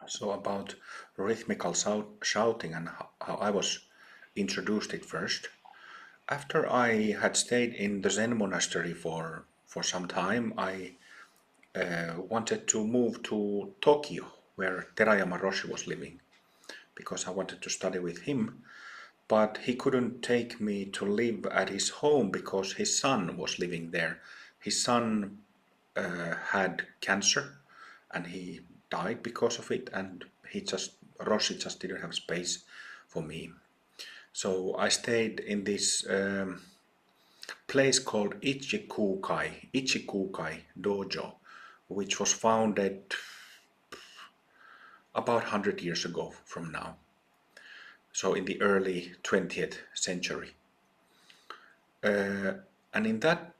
So about rhythmical shouting and how I was introduced it first. After I had stayed in the Zen monastery for some time, I wanted to move to Tokyo, where Terayama Roshi was living, because I wanted to study with him. But he couldn't take me to live at his home because his son was living there. His son had cancer and he died because of it, and Roshi just didn't have space for me. So I stayed in this place called Ichikukai Dojo, which was founded about 100 years ago from now. So in the early 20th century. And in that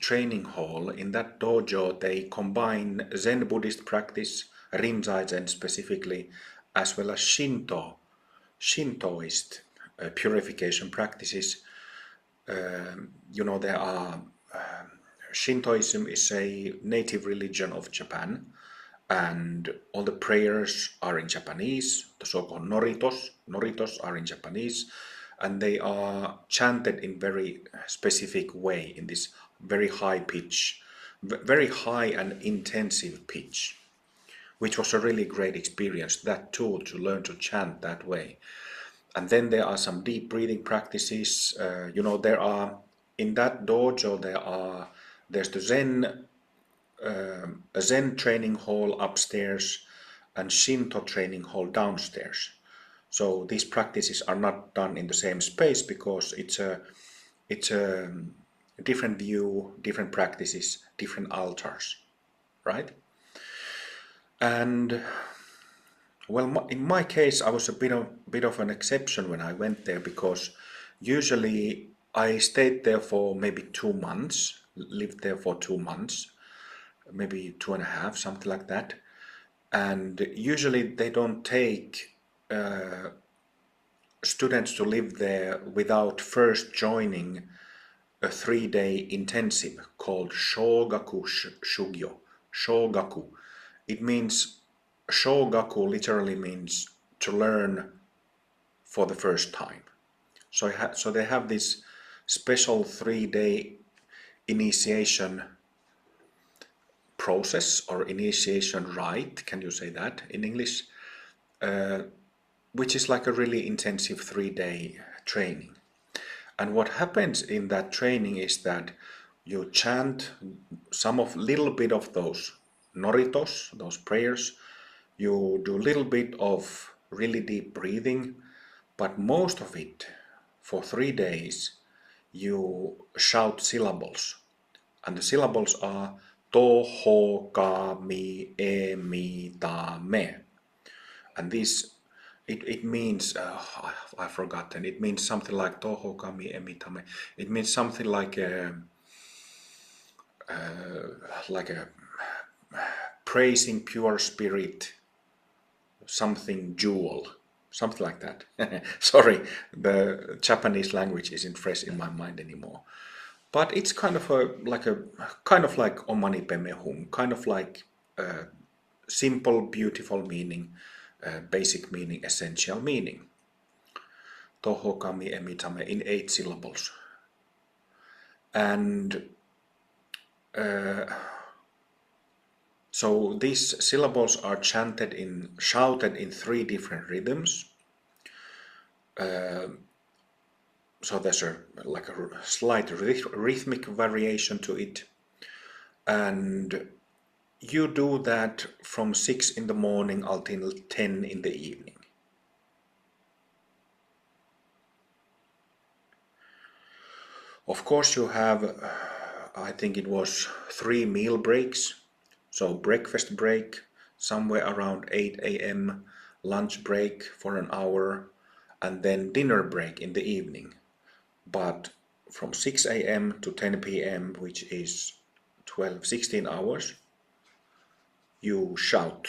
training hall, in that dojo, they combine Zen Buddhist practice, Rinzai Zen specifically, as well as Shintoist purification practices. There are Shintoism is a native religion of Japan, and all the prayers are in Japanese. The so-called noritos are in Japanese, and they are chanted in very specific way, in this very high pitch, very high and intensive pitch, which was a really great experience, that too, to learn to chant that way. And then there are some deep breathing practices. There are in that dojo there's the a Zen training hall upstairs and Shinto training hall downstairs. So these practices are not done in the same space because it's a different view, different practices, different altars, right? And well, in my case, I was a bit of an exception when I went there, because usually I stayed there for maybe 2 months, lived there for 2 months, maybe two and a half, something like that. And usually they don't take students to live there without first joining a 3-day intensive called Shogaku Shugyo. Shogaku. It means, Shogaku literally means to learn for the first time. So they have this special 3-day initiation process, or initiation rite, can you say that in English? Which is like a really intensive 3-day training. And what happens in that training is that you chant some of little bit of those noritos, those prayers. You do a little bit of really deep breathing, but most of it, for 3 days, you shout syllables. And the syllables are to, ho, ka, mi, e, mi, ta, me. And this, it means, I've forgotten, it means something like toho, kami, emi, tame. It means something like a praising pure spirit, something jewel, something like that. Sorry, the Japanese language isn't fresh in my mind anymore. But it's kind of like omani peme hum, kind of like simple, beautiful meaning, basic meaning, essential meaning. Toho kami emitame in 8 syllables. And so these syllables are shouted in 3 different rhythms. So there's a slight rhythmic variation to it. And you do that from 6 in the morning until 10 in the evening. Of course, you have, I think it was 3 meal breaks. So breakfast break somewhere around 8 a.m., lunch break for an hour, and then dinner break in the evening. But from 6 a.m. to 10 p.m., which is 16 hours, you shout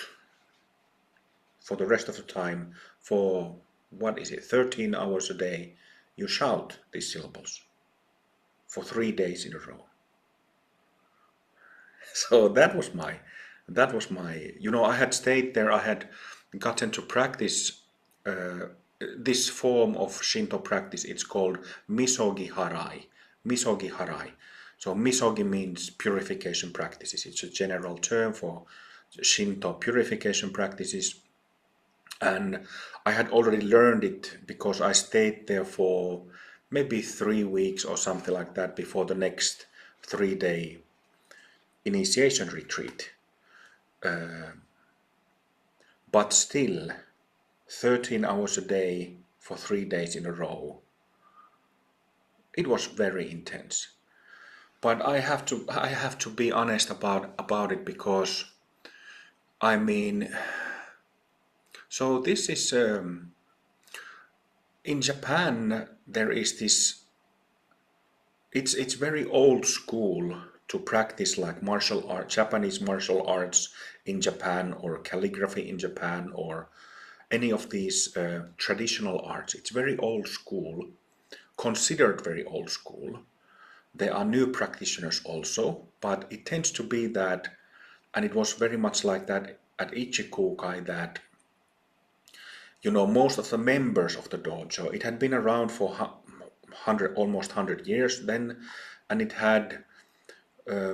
for the rest of the time. For, 13 hours a day, you shout these syllables for 3 days in a row. So that was my That was my, I had stayed there, I had gotten to practice uh, this form of Shinto practice. It's called Misogi Harai. Misogi Harai. So Misogi means purification practices. It's a general term for Shinto purification practices. And I had already learned it because I stayed there for maybe 3 weeks or something like that before the next 3 day initiation retreat. But still, 13 hours a day for 3 days in a row. It was very intense. But I have to be honest about it because I mean, so this is in Japan there is this. It's very old school to practice like martial art, Japanese martial arts in Japan, or calligraphy in Japan, or any of these traditional arts. It's very old school, considered very old school. There are new practitioners also, but it tends to be that, and it was very much like that at Ichikukai, that most of the members of the dojo, it had been around for 100, almost 100 years then, and it had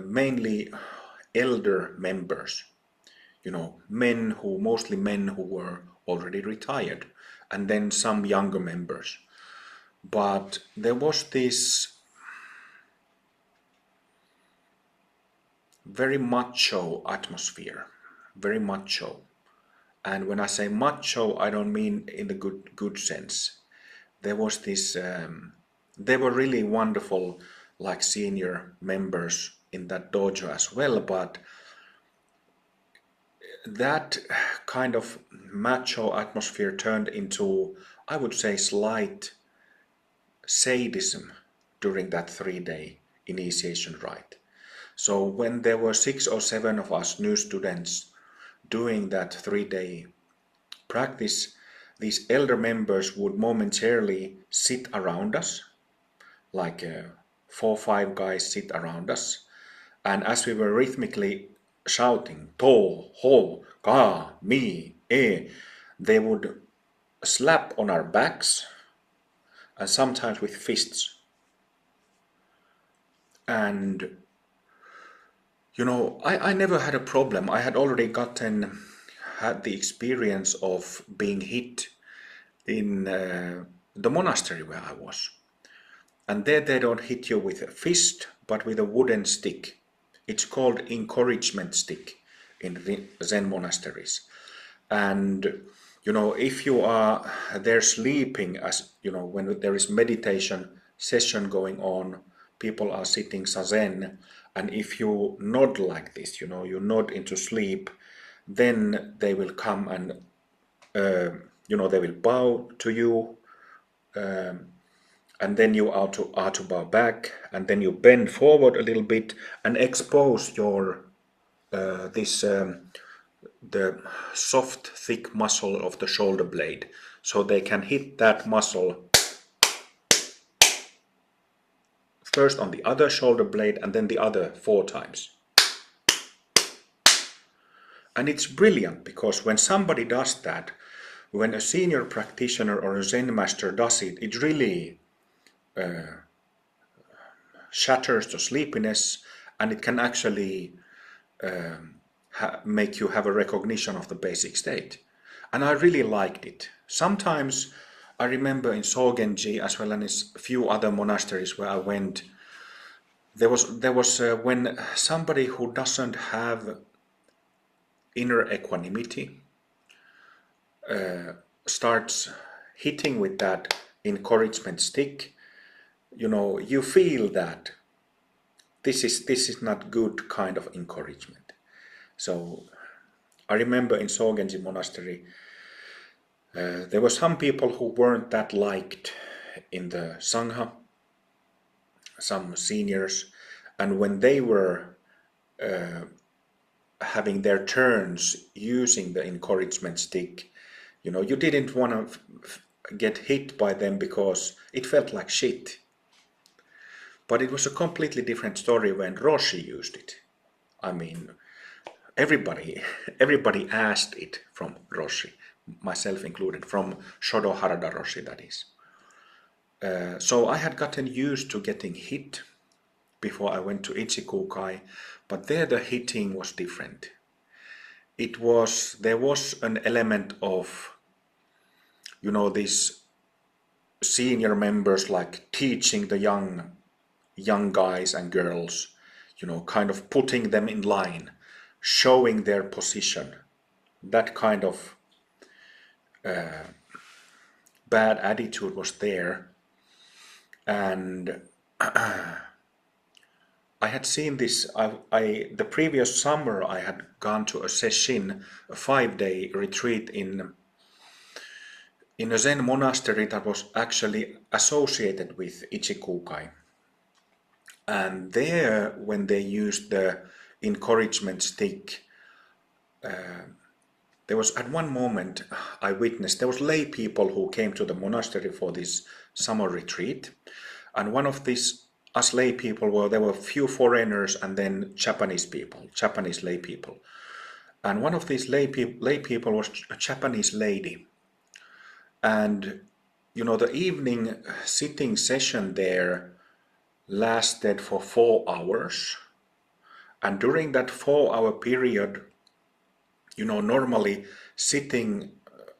mainly elder members, mostly men who were already retired, and then some younger members. But there was this very macho atmosphere, very macho. And when I say macho, I don't mean in the good sense. There was this. They were really wonderful, like senior members in that dojo as well. But that kind of macho atmosphere turned into, I would say, slight sadism during that 3 day initiation rite. So when there were 6 or 7 of us new students doing that 3 day practice, these elder members would momentarily sit around us, like 4 or 5 guys sit around us, and as we were rhythmically shouting to, ho, ka, mi, e, they would slap on our backs, and sometimes with fists. And I never had a problem. I had already had the experience of being hit in the monastery where I was. And there they don't hit you with a fist, but with a wooden stick. It's called encouragement stick in Zen monasteries. And if you are there sleeping, as when there is meditation session going on, people are sitting zazen, and if you nod like this, you nod into sleep, then they will come and they will bow to you, and then you are to bow back, and then you bend forward a little bit and expose your this the soft thick muscle of the shoulder blade, so they can hit that muscle first on the other shoulder blade and then the other 4 times. And it's brilliant because when somebody does that, when a senior practitioner or a Zen master does it, it really shatters the sleepiness, and it can actually make you have a recognition of the basic state. And I really liked it. Sometimes I remember in Sogenji, as well as a few other monasteries where I went, there was when somebody who doesn't have inner equanimity starts hitting with that encouragement stick, you feel that this is not good kind of encouragement. So I remember in Sogenji monastery, there were some people who weren't that liked in the Sangha, some seniors, and when they were having their turns using the encouragement stick, you didn't want to get hit by them because it felt like shit. But it was a completely different story when Roshi used it. I mean, everybody, everybody asked it from Roshi, myself included, from Shodo Harada Roshi, that is. So I had gotten used to getting hit before I went to Ichikukai, but there the hitting was different. There was an element of, these senior members like teaching the young guys and girls, kind of putting them in line, showing their position. That kind of bad attitude was there. And I had seen this. The previous summer I had gone to a session, a 5-day retreat in a Zen monastery that was actually associated with Ichikukai. And there, when they used the encouragement stick, there was at one moment I witnessed there was lay people who came to the monastery for this summer retreat, and one of these us lay people there were a few foreigners and then Japanese lay people, and one of these lay people was a Japanese lady, and the evening sitting session there lasted for 4 hours, and during that 4-hour period, normally sitting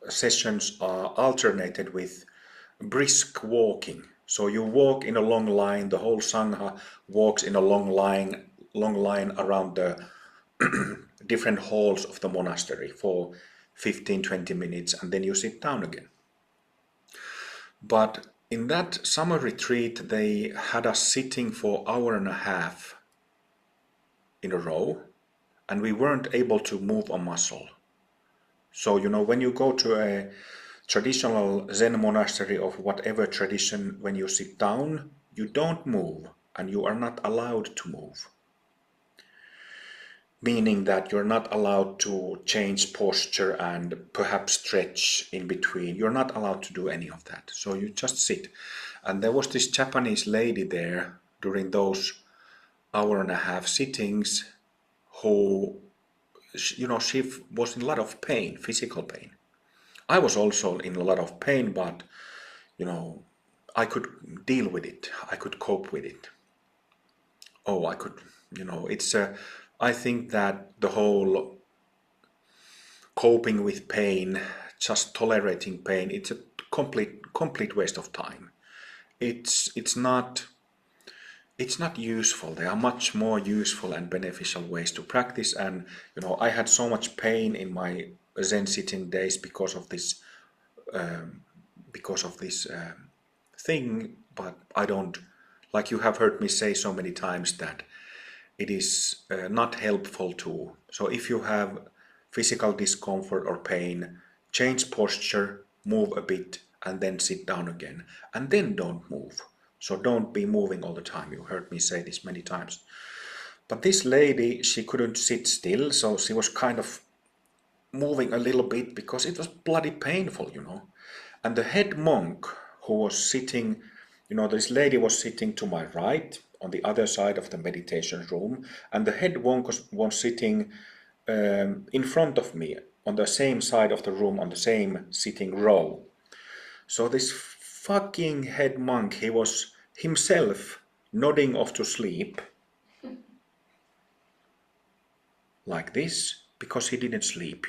sessions are alternated with brisk walking. So you walk in a long line, the whole Sangha walks in a long line around the different halls of the monastery for 15-20 minutes, and then you sit down again. But in that summer retreat, they had us sitting for 1.5 hours in a row, and we weren't able to move a muscle. So, when you go to a traditional Zen monastery of whatever tradition, when you sit down, you don't move, and you are not allowed to move. Meaning that you're not allowed to change posture and perhaps stretch in between. You're not allowed to do any of that. So you just sit. And there was this Japanese lady there during those 1.5 hour sittings who, she was in a lot of pain, physical pain. I was also in a lot of pain, but, I could deal with it. I could cope with it. Oh, I could, I think that the whole coping with pain, just tolerating pain, it's a complete waste of time. It's not useful. There are much more useful and beneficial ways to practice, and I had so much pain in my Zen sitting days because of this thing, but I don't, like you have heard me say so many times, that it is not helpful to. So if you have physical discomfort or pain, change posture, move a bit, and then sit down again, and then don't move. So don't be moving all the time. You heard me say this many times. But this lady, she couldn't sit still, so she was kind of moving a little bit because it was bloody painful, And the head monk who was sitting, this lady was sitting to my right on the other side of the meditation room, and the head monk was sitting in front of me on the same side of the room on the same sitting row. So this fucking head monk, he was himself nodding off to sleep like this because he didn't sleep,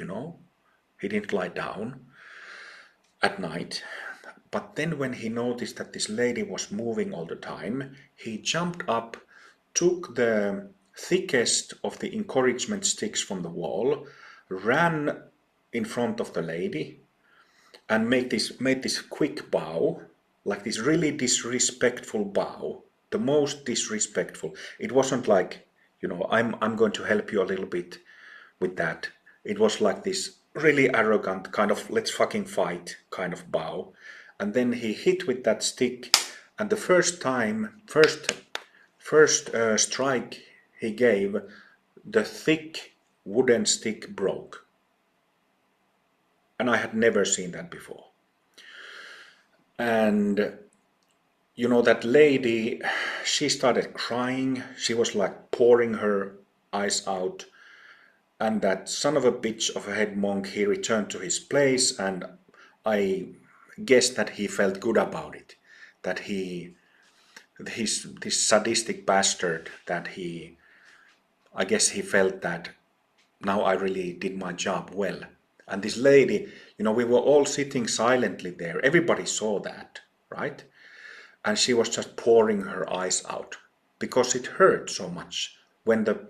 He didn't lie down at night. But then when he noticed that this lady was moving all the time, he jumped up, took the thickest of the encouragement sticks from the wall, ran in front of the lady, and made this quick bow, like this really disrespectful bow, the most disrespectful. It wasn't like, I'm going to help you a little bit with that. It was like this really arrogant kind of let's fucking fight kind of bow. And then he hit with that stick, and the first strike he gave, the thick wooden stick broke. And I had never seen that before. And that lady, she started crying. She was like pouring her eyes out. And that son of a bitch of a head monk, he returned to his place, and I guess that he felt good about it. That this sadistic bastard, that I guess he felt that now I really did my job well. And this lady, we were all sitting silently there. Everybody saw that, right? And she was just pouring her eyes out because it hurt so much when the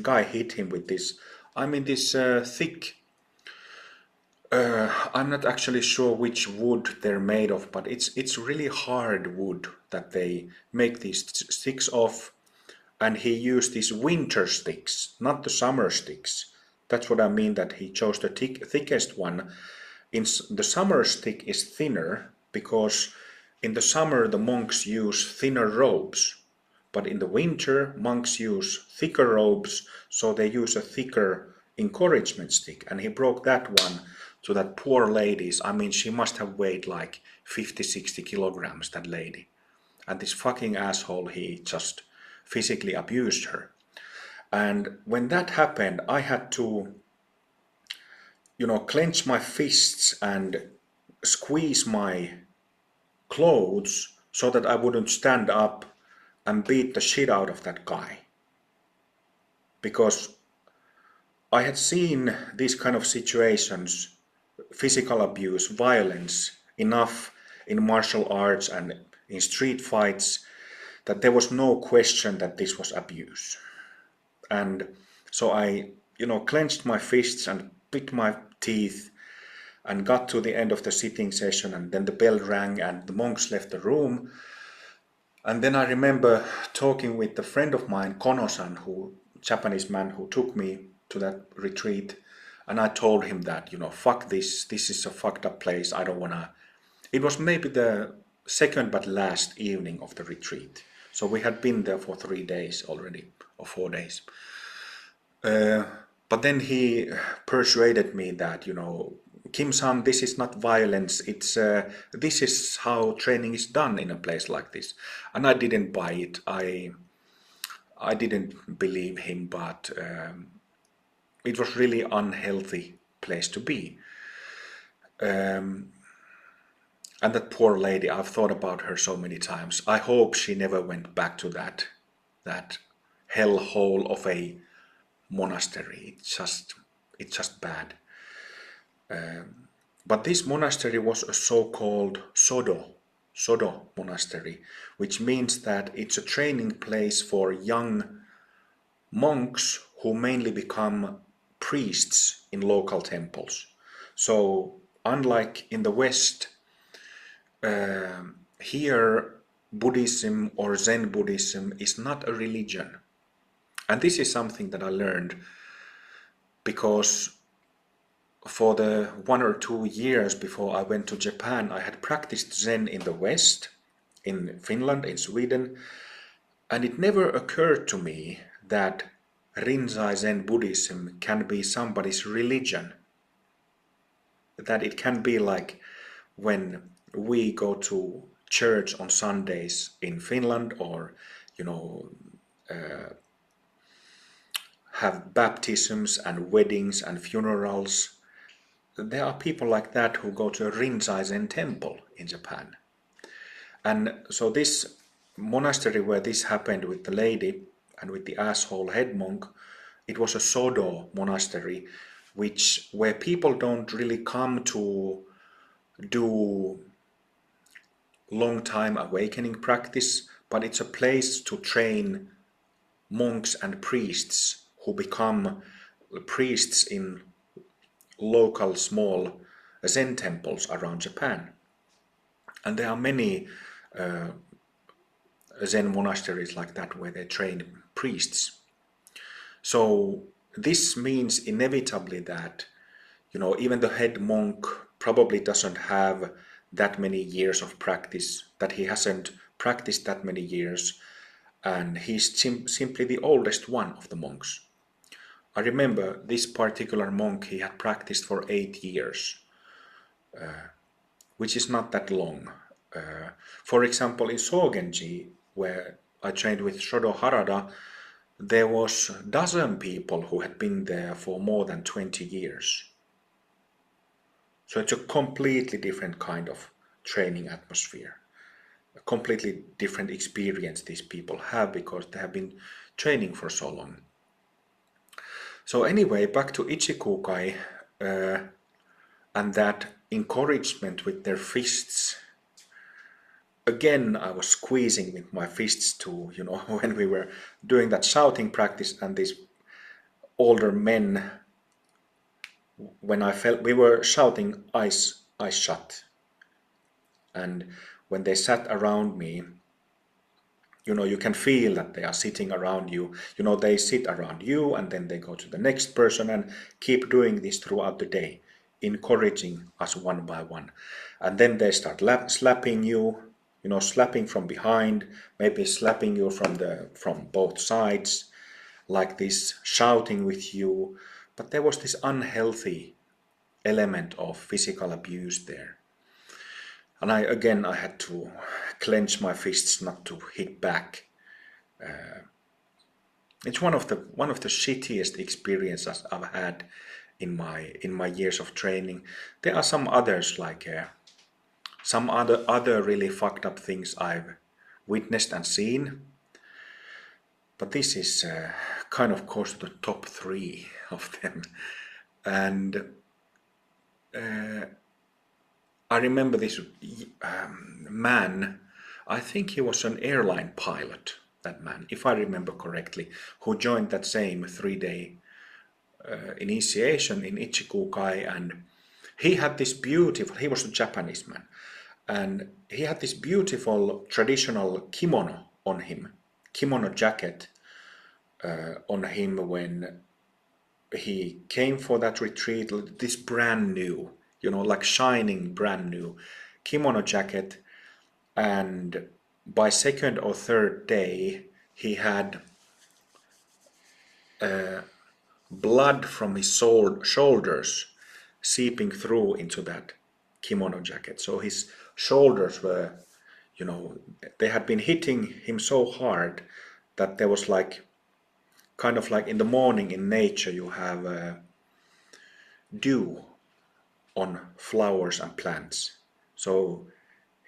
guy hit him with this thick. I'm not actually sure which wood they're made of, but it's really hard wood that they make these sticks of. And he used these winter sticks, not the summer sticks. That's what I mean, that he chose the thickest one. The summer stick is thinner because in the summer the monks use thinner robes, but in the winter monks use thicker robes, so they use a thicker encouragement stick. And he broke that one to that poor lady's. I mean, she must have weighed like 50, 60 kilograms, that lady. And this fucking asshole, he just physically abused her. And when that happened, I had to, clench my fists and squeeze my clothes so that I wouldn't stand up and beat the shit out of that guy. Because I had seen these kind of situations, physical abuse, violence, enough in martial arts and in street fights, that there was no question that this was abuse. And so I, clenched my fists and bit my teeth and got to the end of the sitting session, and then the bell rang and the monks left the room. And then I remember talking with a friend of mine, Kono-san, Japanese man who took me to that retreat, and I told him that, fuck this is a fucked up place, I don't wanna. It was maybe the second but last evening of the retreat. So we had been there for 3 days already, or 4 days. But then he persuaded me that, Kim-san, this is not violence. This is how training is done in a place like this. And I didn't buy it. I didn't believe him, but it was really unhealthy place to be. And that poor lady, I've thought about her so many times. I hope she never went back to that hellhole of a monastery. It's just bad. But this monastery was a so-called Sodo monastery, which means that it's a training place for young monks who mainly become priests in local temples. So unlike in the West, here Buddhism or Zen Buddhism is not a religion. And this is something that I learned because for the 1 or 2 years before I went to Japan, I had practiced Zen in the West, in Finland, in Sweden, and it never occurred to me that Rinzai Zen Buddhism can be somebody's religion. That it can be like when we go to church on Sundays in Finland, or, have baptisms and weddings and funerals. There are people like that who go to a Rinzai Zen temple in Japan. And so this monastery where this happened with the lady and with the asshole head monk, it was a Sodo monastery, where people don't really come to do long time awakening practice, but it's a place to train monks and priests who become priests in local small Zen temples around Japan. And there are many Zen monasteries like that where they train priests. So this means inevitably that, even the head monk probably doesn't have that many years of practice, that he hasn't practiced that many years, and he's simply the oldest one of the monks. I remember this particular monk, he had practiced for 8 years, which is not that long. For example, in Sogenji, where I trained with Shodo Harada, there was a dozen people who had been there for more than 20 years. So it's a completely different kind of training atmosphere, a completely different experience these people have because they have been training for so long. So anyway, back to Ichikukai and that encouragement with their fists. Again, I was squeezing with my fists too, when we were doing that shouting practice, and these older men, when I felt we were shouting eyes shut, and when they sat around me, you can feel that they are sitting around you. They sit around you and then they go to the next person and keep doing this throughout the day, encouraging us one by one. And then they start slapping you, slapping from behind, maybe slapping you from both sides, like this, shouting with you. But there was this unhealthy element of physical abuse there. And I had to clench my fists not to hit back. It's one of the shittiest experiences I've had in my years of training. There are some others, like some other really fucked up things I've witnessed and seen, but this is kind of close to the top 3 of them. And I remember this man, I think he was an airline pilot, that man, if I remember correctly, who joined that same 3-day initiation in Ichikukai, and he had this beautiful, he was a Japanese man, and he had this beautiful traditional kimono on him, kimono jacket on him when he came for that retreat, this brand new, like shining brand new kimono jacket. And by second or third day, he had blood from his shoulders seeping through into that kimono jacket. So his shoulders were, they had been hitting him so hard that there was kind of like in the morning in nature you have dew on flowers and plants. So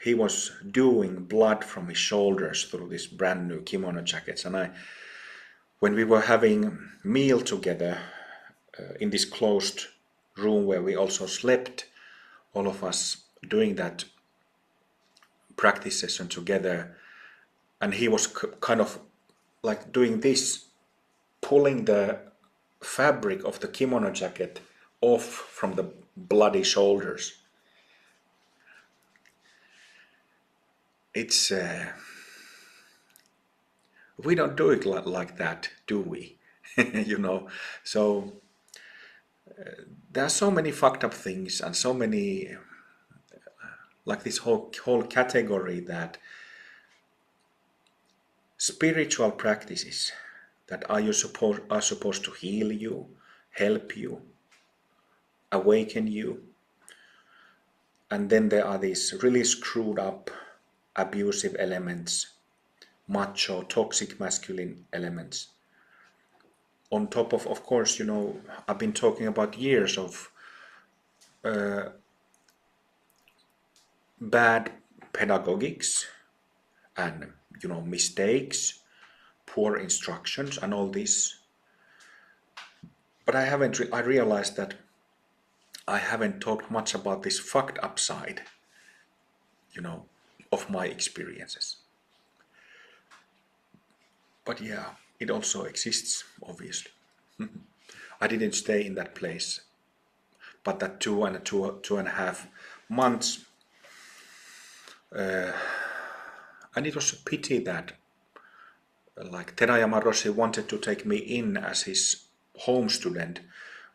he was dewing blood from his shoulders through this brand new kimono jackets. And when we were having meal together in this closed room where we also slept, all of us doing that practice session together, and he was kind of like doing this, pulling the fabric of the kimono jacket off from the bloody shoulders. It's we don't do it like that, do we? So there are so many fucked up things and so many like this whole category that spiritual practices that are supposed to heal you, help you, awaken you, and then there are these really screwed up abusive elements, macho, toxic masculine elements. On top of course, I've been talking about years of bad pedagogics and, mistakes, poor instructions and all this. But I realized that I haven't talked much about this fucked up side, of my experiences. But yeah, it also exists, obviously. I didn't stay in that place, but that two and a half months, and it was a pity that like Terayama Rossi wanted to take me in as his home student,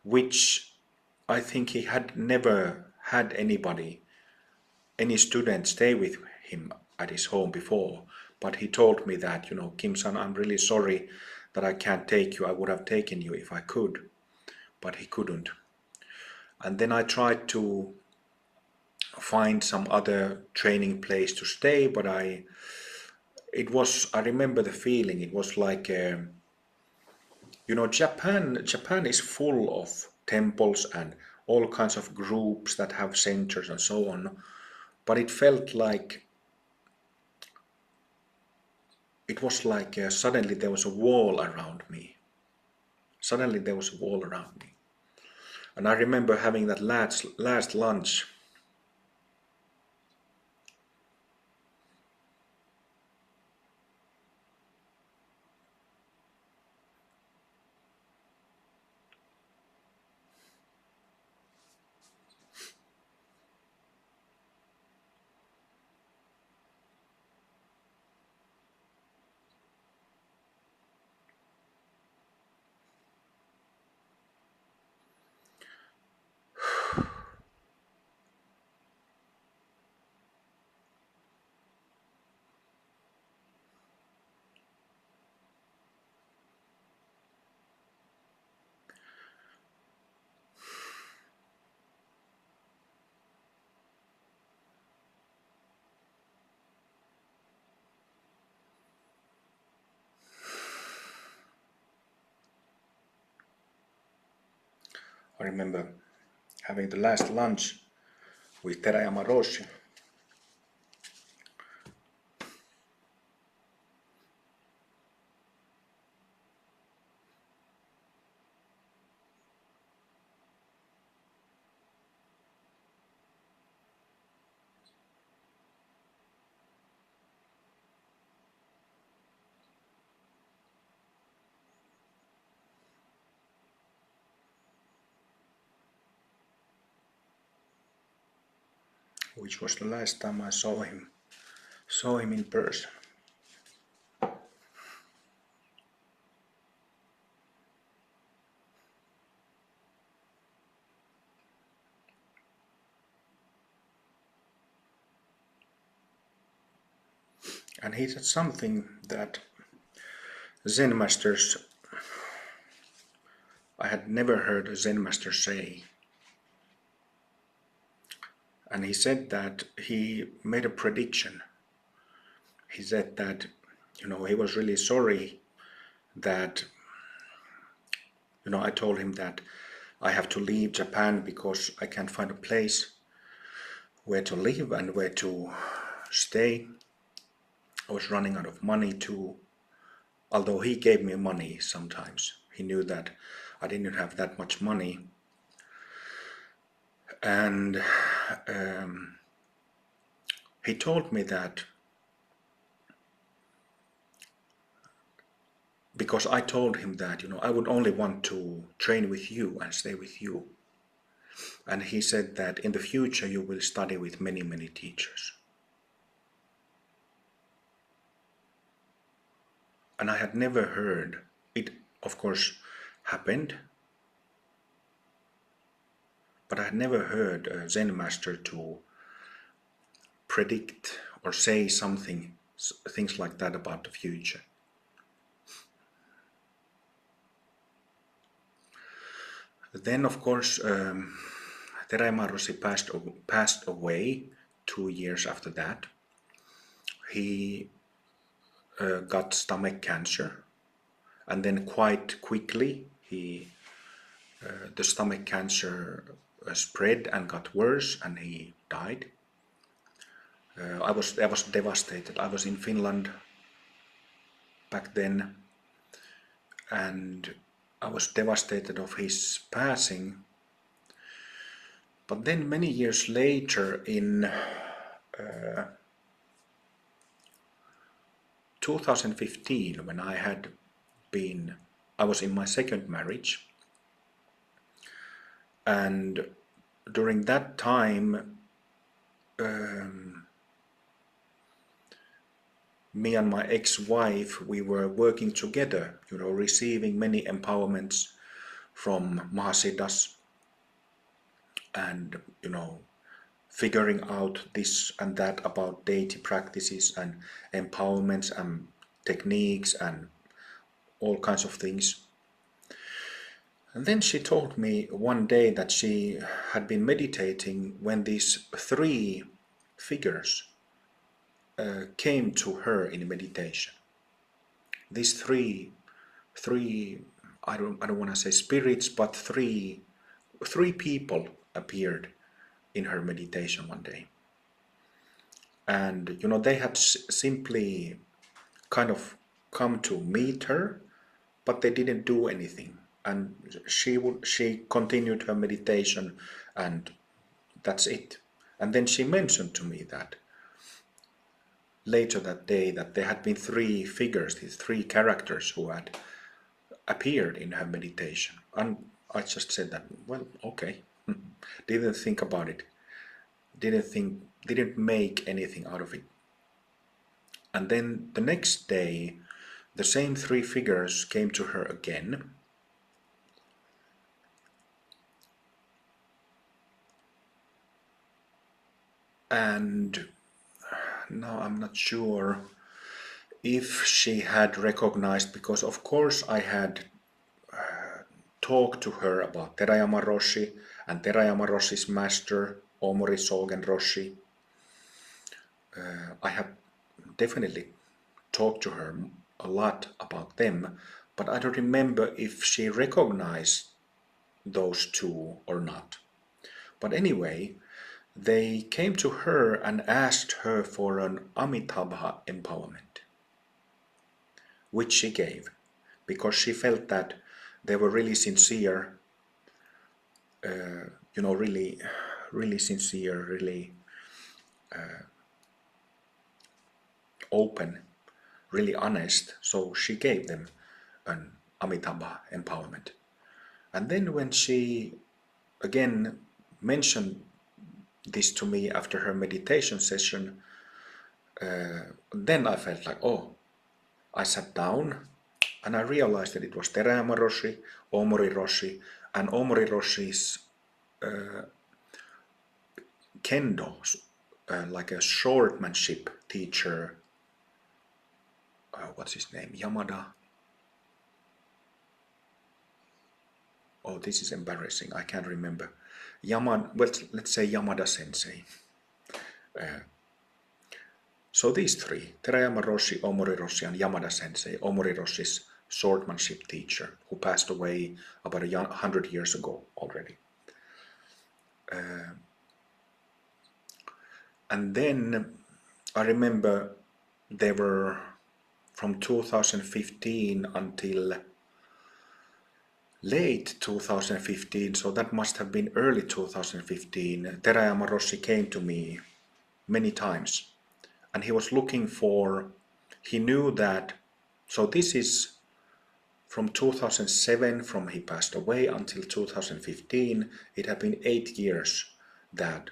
which I think he had never had any student stay with him at his home before. But he told me that, Kim-san, I'm really sorry that I can't take you. I would have taken you if I could, but he couldn't. And then I tried to find some other training place to stay, but I remember the feeling. It was like Japan is full of temples and all kinds of groups that have centers and so on, but it felt like it was like suddenly there was a wall around me. Suddenly there was a wall around me. And I remember having that last lunch. I remember having the last lunch with Terayama Roshi. Which was the last time I saw him in person. And he said something that Zen masters, I had never heard a Zen master say. And he said that he made a prediction. He said that, he was really sorry that, I told him that I have to leave Japan because I can't find a place where to live and where to stay. I was running out of money too, although he gave me money sometimes. He knew that I didn't have that much money. And he told me that because I told him that, I would only want to train with you and stay with you. And he said that in the future you will study with many, many teachers. And I had never heard it, of course, happened, but I had never heard a Zen master to predict or say things like that about the future. Then, of course, Terayama Rossi passed away 2 years after that. He got stomach cancer, and then quite quickly the stomach cancer spread and got worse, and he died. I was devastated. I was in Finland back then, and I was devastated of his passing. But then many years later, in 2015, when I was in my second marriage, and during that time, me and my ex-wife, we were working together, receiving many empowerments from Mahasiddhas and, figuring out this and that about deity practices and empowerments and techniques and all kinds of things. And then she told me one day that she had been meditating when these three figures came to her in meditation. These three I don't want to say spirits, but three people appeared in her meditation one day. And they had simply kind of come to meet her, but they didn't do anything. And she continued her meditation, and that's it. And then she mentioned to me that later that day that there had been three figures, these three characters who had appeared in her meditation. And I just said that, well, okay. Didn't think about it. Didn't make anything out of it. And then the next day, the same three figures came to her again. And now I'm not sure if she had recognized, because of course I had talked to her about Terayama Roshi and Terayama Roshi's master, Omori Sogen Roshi. I have definitely talked to her a lot about them, but I don't remember if she recognized those two or not. But anyway, they came to her and asked her for an Amitabha empowerment, which she gave, because she felt that they were really sincere, really, really sincere, really open, really honest. So she gave them an Amitabha empowerment. And then when she again mentioned this to me after her meditation session, then I felt like, oh, I sat down and I realized that it was Terayama Roshi, Omori Roshi, and Omori Roshi's kendo, like a swordmanship teacher. What's his name? Yamada. Oh, this is embarrassing. I can't remember. Well, let's say Yamada Sensei. So these three, Terayama Roshi, Omori Roshi, and Yamada Sensei, Omori Roshi's swordmanship teacher, who passed away about 100 years ago already. And then I remember they were from 2015 until late 2015, so that must have been early 2015. Terayama Roshi came to me many times, and he was looking for, he knew that, so this is from 2007, from he passed away until 2015, it had been 8 years that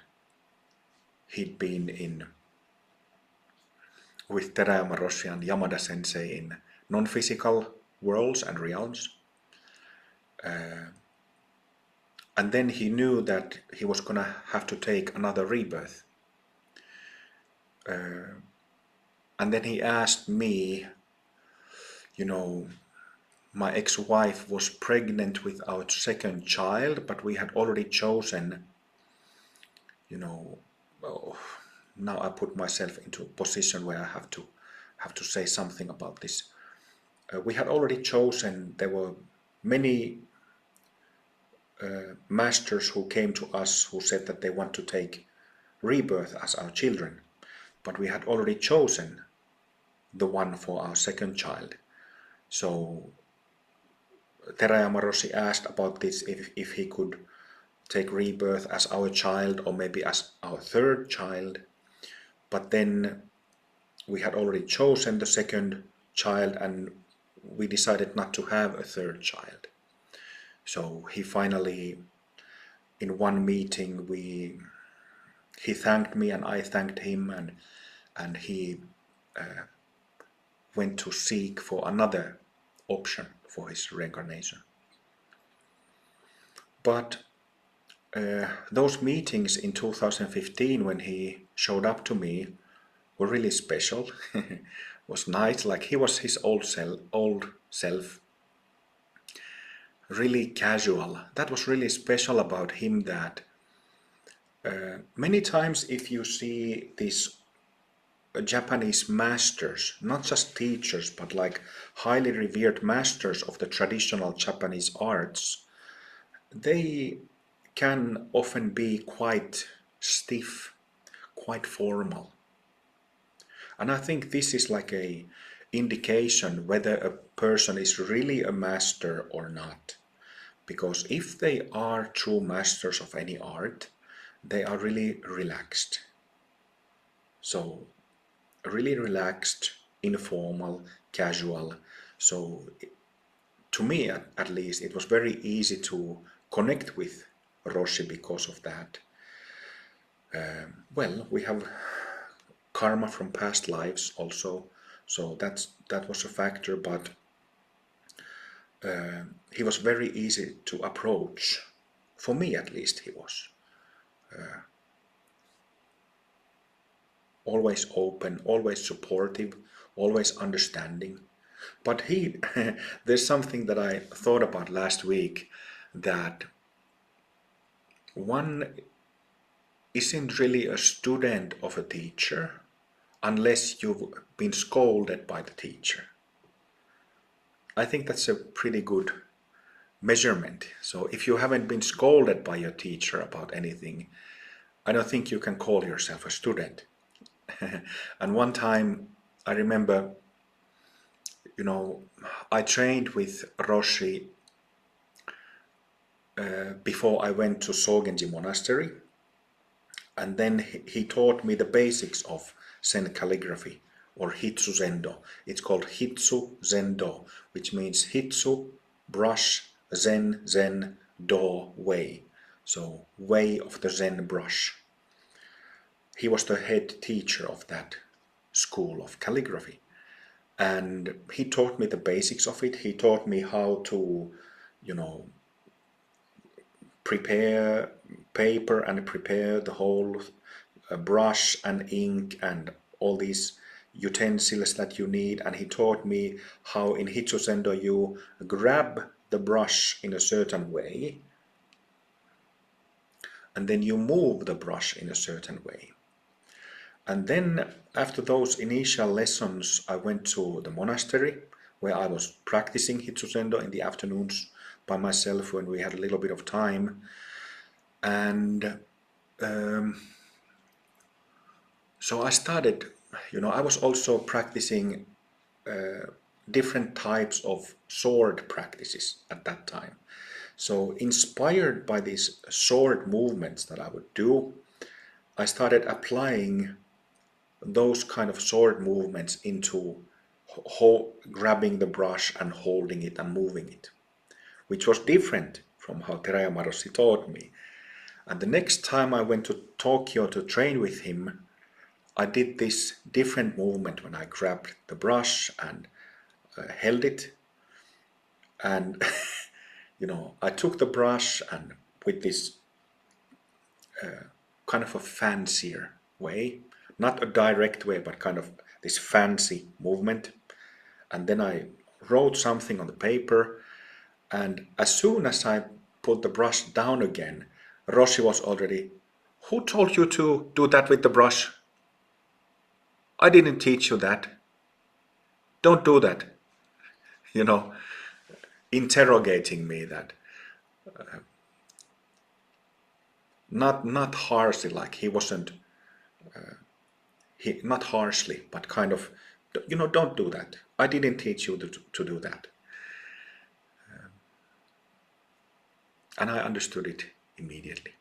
he'd been in with Terayama Roshi and Yamada Sensei in non-physical worlds and realms. And then he knew that he was gonna have to take another rebirth. And then he asked me, my ex-wife was pregnant with our second child, but we had already chosen, well, now I put myself into a position where I have to say something about this. We had already chosen, there were many masters who came to us who said that they want to take rebirth as our children, but we had already chosen the one for our second child. So Terayama Roshi asked about this, if he could take rebirth as our child or maybe as our third child, but then we had already chosen the second child and we decided not to have a third child. So he finally, in one meeting, he thanked me and I thanked him, and he went to seek for another option for his reincarnation. But those meetings in 2015 when he showed up to me were really special. Was nice, like he was his old self, really casual. That was really special about him, that many times if you see these Japanese masters, not just teachers, but like highly revered masters of the traditional Japanese arts, they can often be quite stiff, quite formal. And I think this is like a indication whether a person is really a master or not. Because if they are true masters of any art, they are really relaxed. So really relaxed, informal, casual. So to me at least, it was very easy to connect with Roshi because of that. Well, we have karma from past lives also, so that was a factor. But he was very easy to approach. For me, at least, he was always open, always supportive, always understanding. But he, there's something that I thought about last week, that one isn't really a student of a teacher unless you've been scolded by the teacher. I think that's a pretty good measurement. So if you haven't been scolded by your teacher about anything, I don't think you can call yourself a student. And one time I remember, I trained with Roshi before I went to Sogenji Monastery, and then he taught me the basics of Zen calligraphy, or Hitsu Zendo. It's called Hitsu Zendo, which means Hitsu, brush, Zen, Do, way. So, way of the Zen brush. He was the head teacher of that school of calligraphy. And he taught me the basics of it. He taught me how to, you know, prepare paper and prepare the whole brush and ink and all these utensils that you need. And he taught me how in Hitsuzendo you grab the brush in a certain way and then you move the brush in a certain way. And then after those initial lessons, I went to the monastery where I was practicing Hitsuzendo in the afternoons by myself when we had a little bit of time. And so I started, I was also practicing different types of sword practices at that time. So inspired by these sword movements that I would do, I started applying those kind of sword movements into grabbing the brush and holding it and moving it, which was different from how Terayama Rossi taught me. And the next time I went to Tokyo to train with him, I did this different movement when I grabbed the brush and held it. And, I took the brush and with this kind of a fancier way, not a direct way, but kind of this fancy movement. And then I wrote something on the paper. And as soon as I put the brush down again, Roshi was already, "Who told you to do that with the brush? I didn't teach you that. Don't do that." You know, interrogating me that. Not harshly, like he wasn't, not harshly, but kind of, don't do that. I didn't teach you to do that. And I understood it immediately.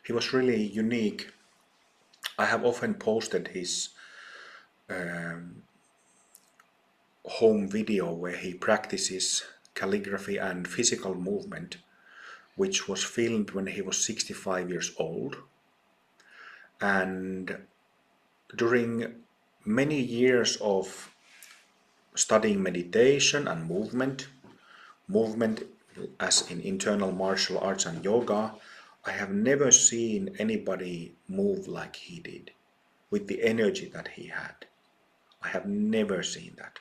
He was really unique. I have often posted his home video where he practices calligraphy and physical movement, which was filmed when he was 65 years old. And during many years of studying meditation and movement as in internal martial arts and yoga, I have never seen anybody move like he did, with the energy that he had. I have never seen that.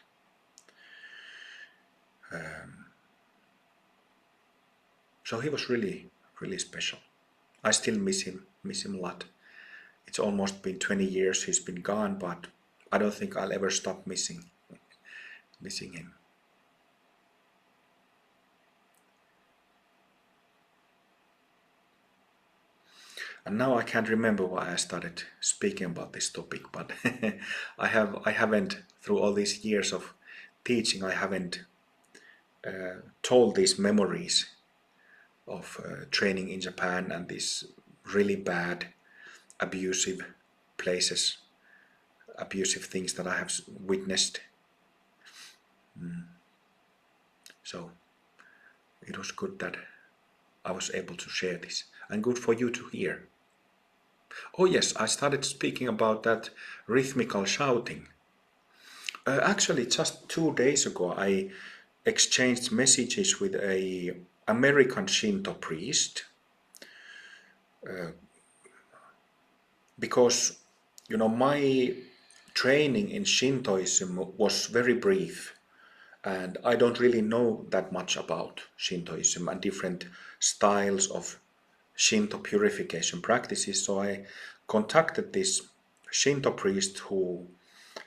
So he was really, really special. I still miss him a lot. It's almost been 20 years he's been gone, but I don't think I'll ever stop missing him. And now I can't remember why I started speaking about this topic, but I haven't through all these years of teaching, I haven't told these memories of training in Japan and these really bad, abusive places, abusive things that I have witnessed. So it was good that I was able to share this, and good for you to hear. Oh yes, I started speaking about that rhythmical shouting. Actually, just 2 days ago, I exchanged messages with a American Shinto priest because my training in Shintoism was very brief, and I don't really know that much about Shintoism and different styles of Shinto purification practices. So I contacted this Shinto priest who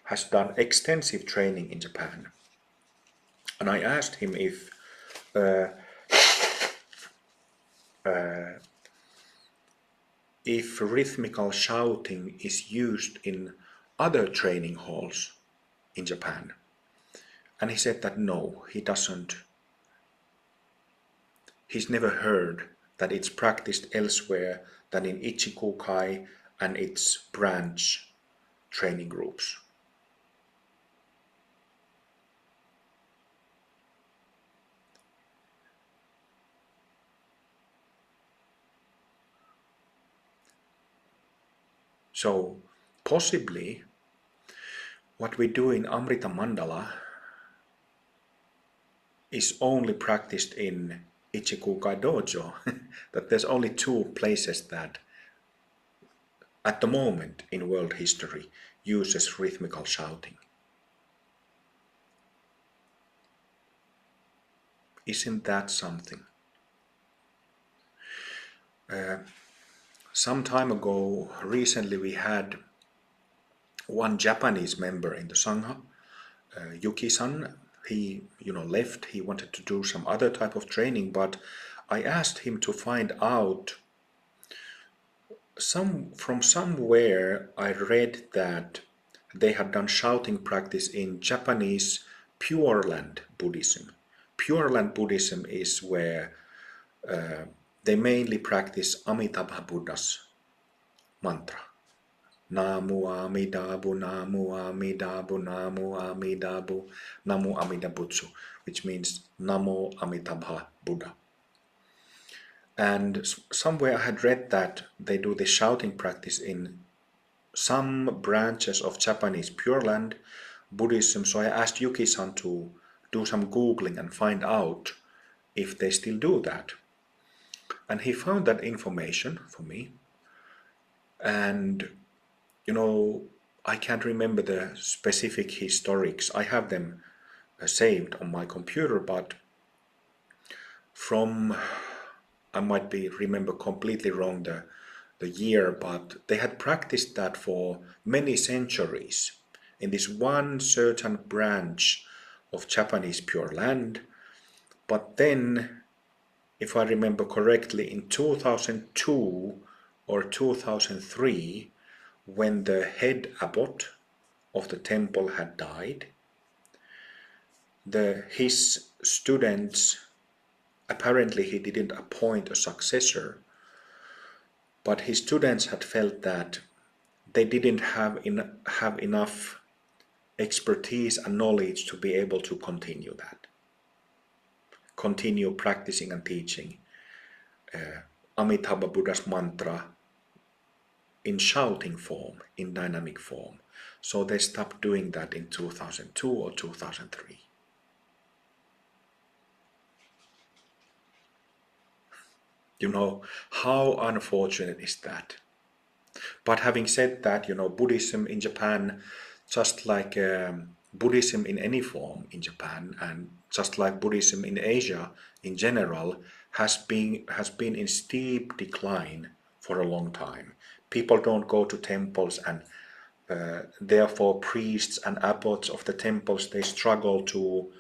has done extensive training in Japan, and I asked him if rhythmical shouting is used in other training halls in Japan. And he said that no, he doesn't. He's never heard that it's practiced elsewhere than in Ichikukai and its branch training groups. So possibly what we do in Amrita Mandala is only practiced in Ichikukai Dojo, that there's only two places that at the moment in world history uses rhythmical shouting. Isn't that something? Some time ago, recently we had one Japanese member in the Sangha, Yuki-san. He, left. He wanted to do some other type of training, but I asked him to find out from somewhere. I read that they had done shouting practice in Japanese Pure Land Buddhism. Pure Land Buddhism is where they mainly practice Amitabha Buddha's mantra. Namu Amidabu, Namu Amidabu, Namu Amidabu, Namu Amidabutsu, which means Namo Amitabha Buddha. And somewhere I had read that they do this shouting practice in some branches of Japanese Pure Land Buddhism. So I asked Yuki-san to do some Googling and find out if they still do that. And he found that information for me. And, I can't remember the specific historics. I have them saved on my computer, but I might be remember completely wrong the year, but they had practiced that for many centuries in this one certain branch of Japanese Pure Land. But then, if I remember correctly, in 2002 or 2003, when the head abbot of the temple had died, his students, apparently he didn't appoint a successor, but his students had felt that they didn't have enough expertise and knowledge to be able to continue practicing and teaching Amitabha Buddha's mantra in shouting form, in dynamic form. So they stopped doing that in 2002 or 2003. How unfortunate is that? But having said that, Buddhism in Japan, just like Buddhism in any form in Japan, and just like Buddhism in Asia in general, has been in steep decline for a long time. People don't go to temples, and therefore priests and abbots of the temples, they struggle to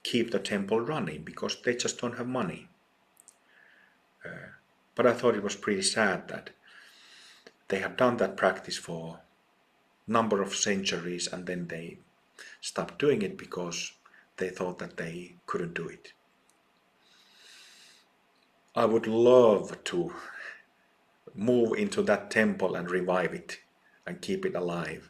keep the temple running because they just don't have money. But I thought it was pretty sad that they have done that practice for a number of centuries, and then they stopped doing it because they thought that they couldn't do it. I would love to move into that temple and revive it and keep it alive.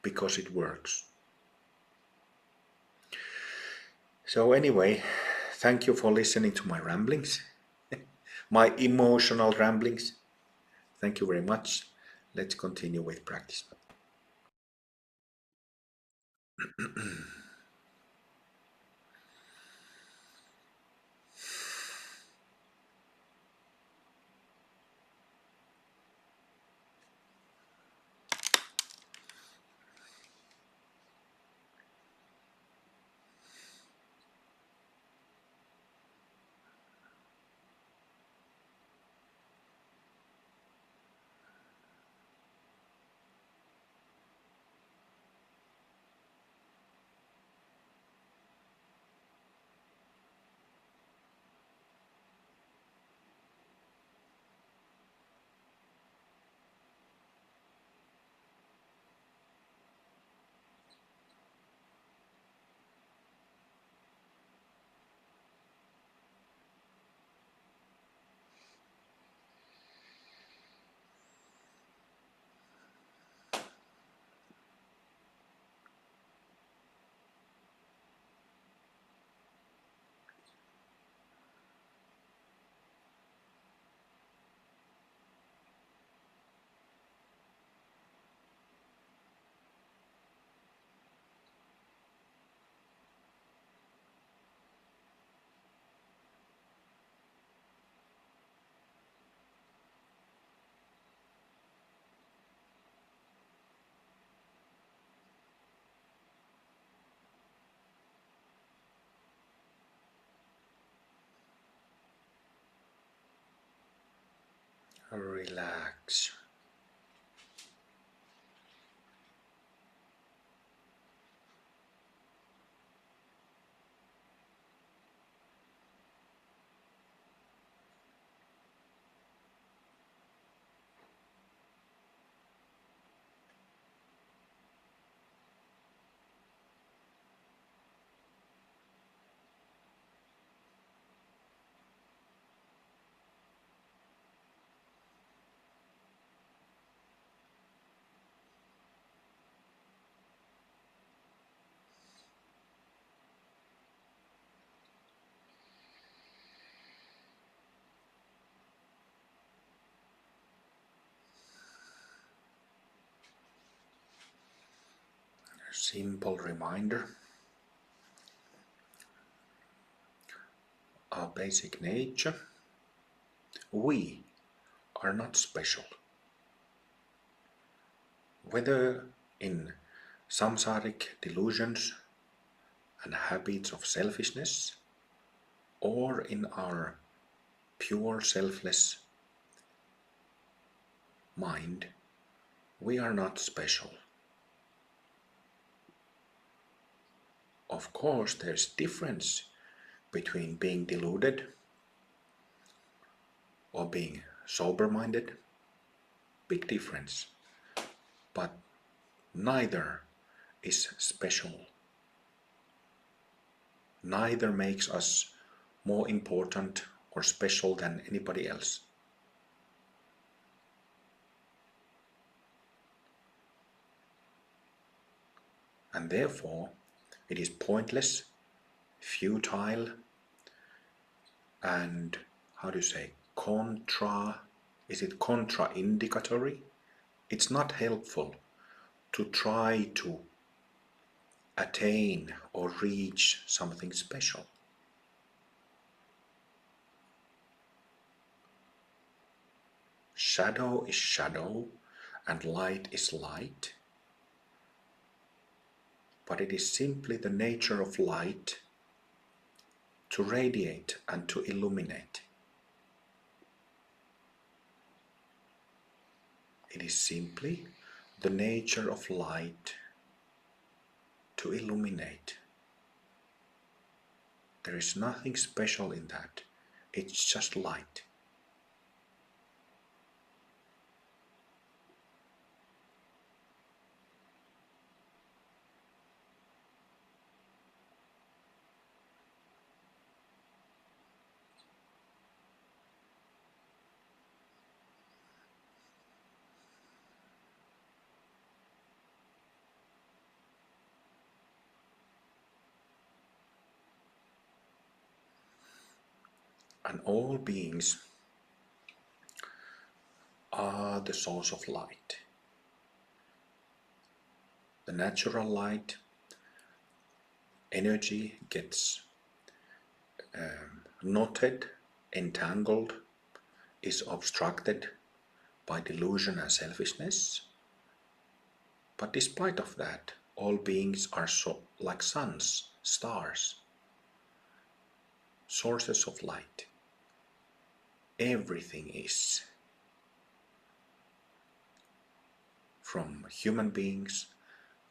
Because it works. So anyway, thank you for listening to my ramblings, my emotional ramblings. Thank you very much. Let's continue with practice. Relax. Simple reminder. Our basic nature. We are not special. Whether in samsaric delusions and habits of selfishness, or in our pure selfless mind, we are not special. Of course, there's difference between being deluded or being sober-minded. Big difference. But neither is special. Neither makes us more important or special than anybody else. And therefore, it is pointless, futile, and how do you say, is it contraindicatory? It's not helpful to try to attain or reach something special. Shadow is shadow and light is light. but it is simply the nature of light to radiate and to illuminate. It is simply the nature of light to illuminate. There is nothing special in that. It's just light. And all beings are the source of light. The natural light, energy gets knotted, entangled, is obstructed by delusion and selfishness. But despite of that, all beings are so like suns, stars, sources of light. Everything is, from human beings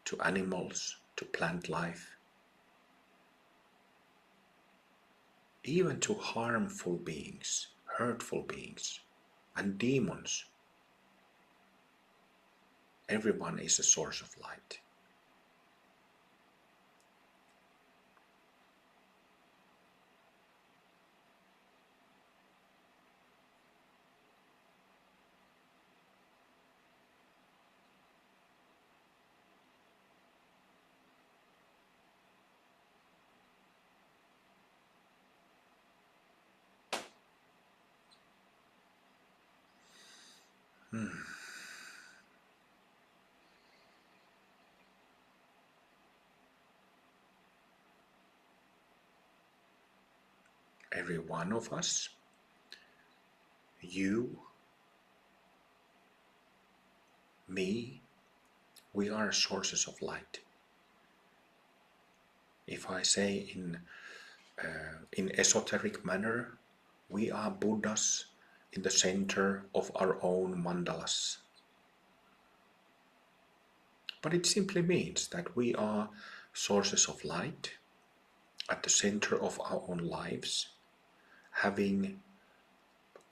to animals to plant life, even to harmful beings, hurtful beings, and demons. Everyone is a source of light. Every one of us, you, me, we are sources of light. If I say in esoteric manner, we are Buddhas in the center of our own mandalas. But it simply means that we are sources of light at the center of our own lives, having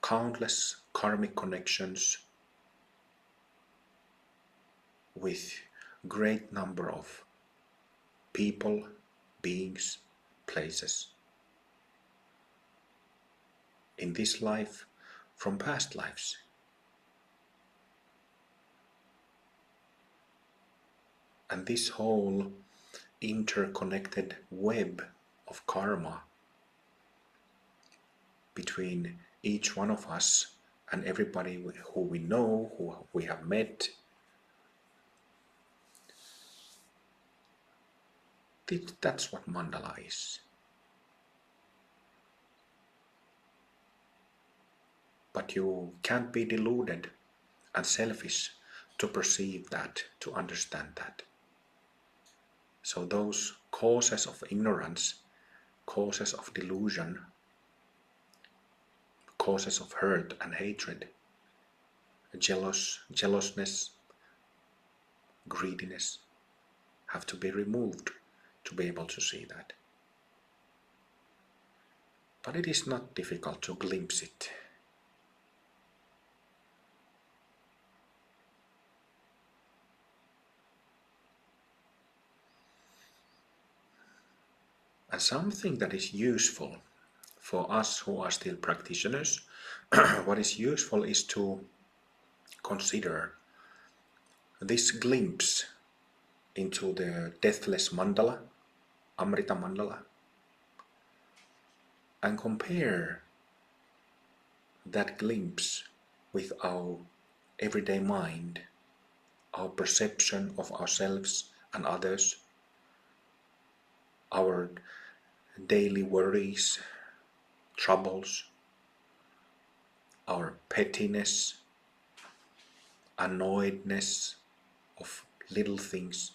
countless karmic connections with great number of people, beings, places. In this life, from past lives. And this whole interconnected web of karma between each one of us and everybody who we know, who we have met, that's what mandala is. But you can't be deluded and selfish to perceive that, to understand that. So those causes of ignorance, causes of delusion, causes of hurt and hatred, jealousness, greediness, have to be removed to be able to see that. But it is not difficult to glimpse it. And something that is useful for us who are still practitioners, what is useful is to consider this glimpse into the deathless mandala, Amrita mandala, and compare that glimpse with our everyday mind, our perception of ourselves and others, our daily worries, troubles, our pettiness, annoyedness of little things,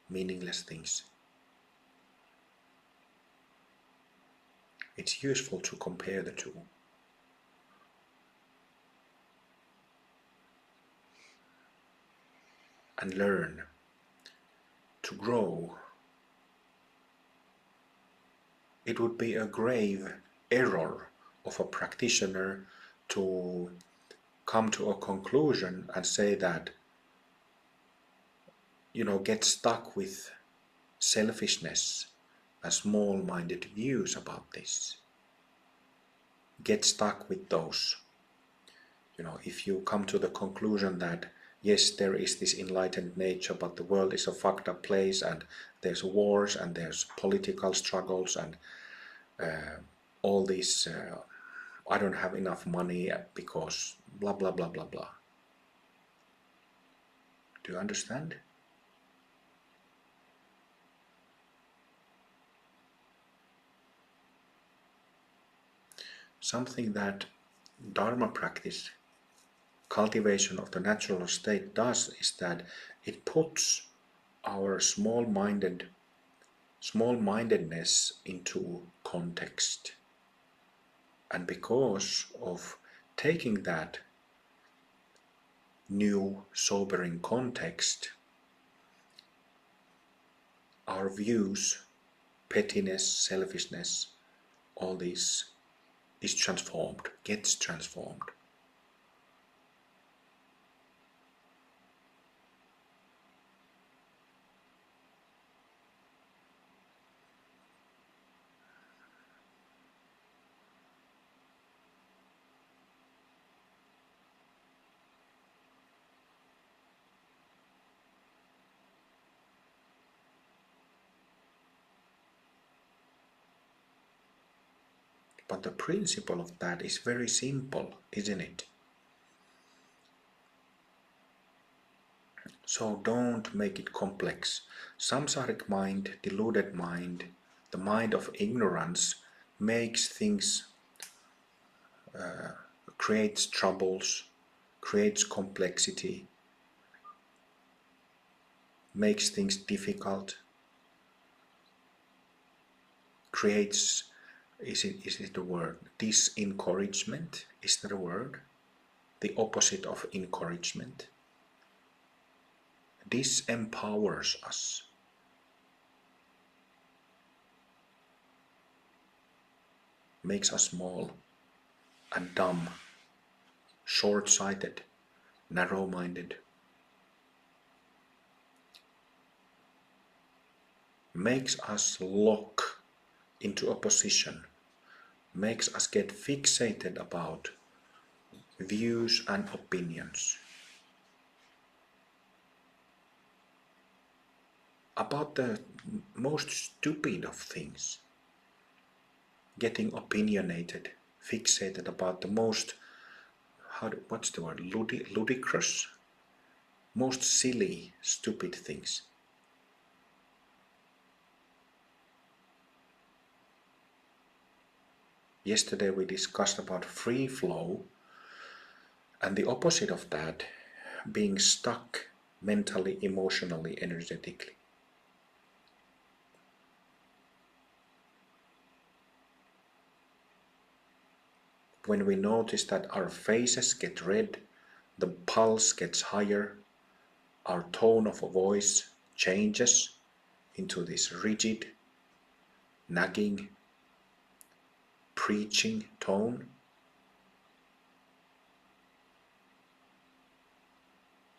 meaningless things. It's useful to compare the two. And learn to grow. It would be a grave error of a practitioner to come to a conclusion and say that, get stuck with selfishness and small-minded views about this. Get stuck with those. If you come to the conclusion that yes, there is this enlightened nature, but the world is a fucked up place, and there's wars and there's political struggles and all these, I don't have enough money because blah blah blah blah blah. Do you understand? Something that Dharma practice, cultivation of the natural state, does is that it puts our small-mindedness into context. And because of taking that new sobering context, our views, pettiness, selfishness, all this is transformed, gets transformed. But the principle of that is very simple, isn't it? So don't make it complex. Samsaric mind, deluded mind, the mind of ignorance makes things, creates troubles, creates complexity, makes things difficult, creates, is it the word, disencouragement? Is that a word? The opposite of encouragement. Disempowers us. Makes us small and dumb, short-sighted, narrow-minded. Makes us lock into a position, makes us get fixated about views and opinions, about the most stupid of things, getting opinionated, fixated about the most, what's the word, ludicrous, most silly, stupid things. Yesterday we discussed about free flow, and the opposite of that, being stuck mentally, emotionally, energetically. When we notice that our faces get red, the pulse gets higher, our tone of voice changes into this rigid, nagging, preaching tone.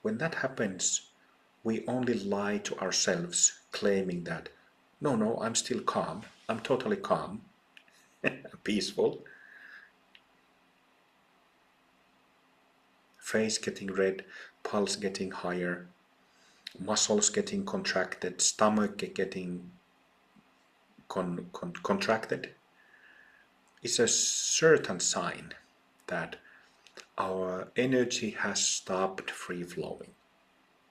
When that happens, we only lie to ourselves, claiming that, no, I'm still calm, I'm totally calm, peaceful. Face getting red, pulse getting higher, muscles getting contracted, stomach getting contracted. It's a certain sign that our energy has stopped free flowing,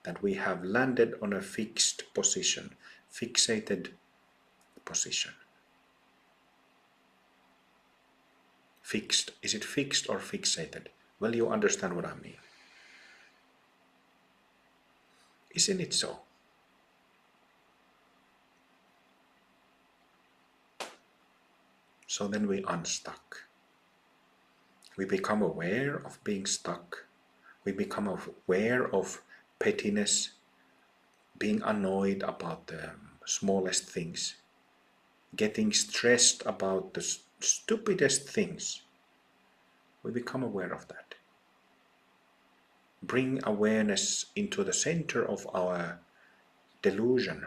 that we have landed on a fixed position, fixated position. Fixed, is it fixed or fixated? Well, you understand what I mean. Isn't it so? So then we unstuck. We become aware of being stuck. We become aware of pettiness, being annoyed about the smallest things, getting stressed about the stupidest things. We become aware of that. Bring awareness into the center of our delusion.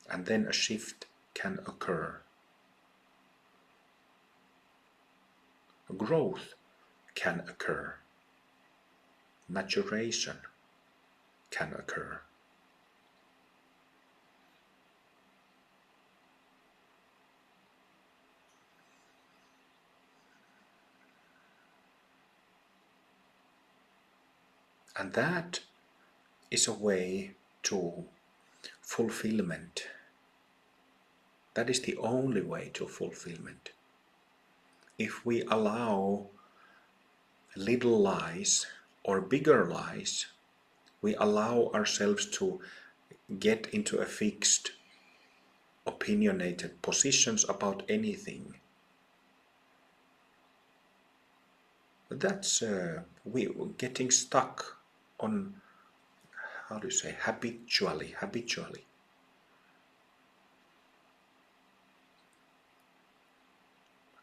And then a shift can occur. A growth can occur. Maturation can occur. And that is a way to fulfillment. That is the only way to fulfillment. If we allow little lies or bigger lies, we allow ourselves to get into a fixed, opinionated positions about anything. That's we getting stuck on, how do you say, habitually.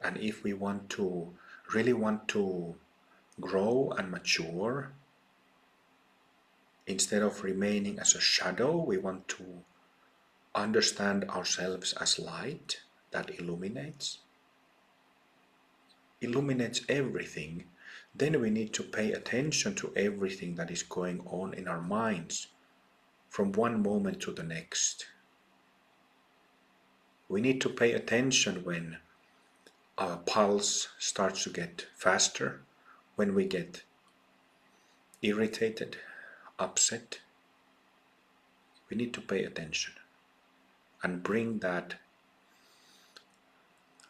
And if we really want to grow and mature, instead of remaining as a shadow, we want to understand ourselves as light that illuminates everything. Then we need to pay attention to everything that is going on in our minds from one moment to the next. We need to pay attention when our pulse starts to get faster, when we get irritated, upset. We need to pay attention and bring that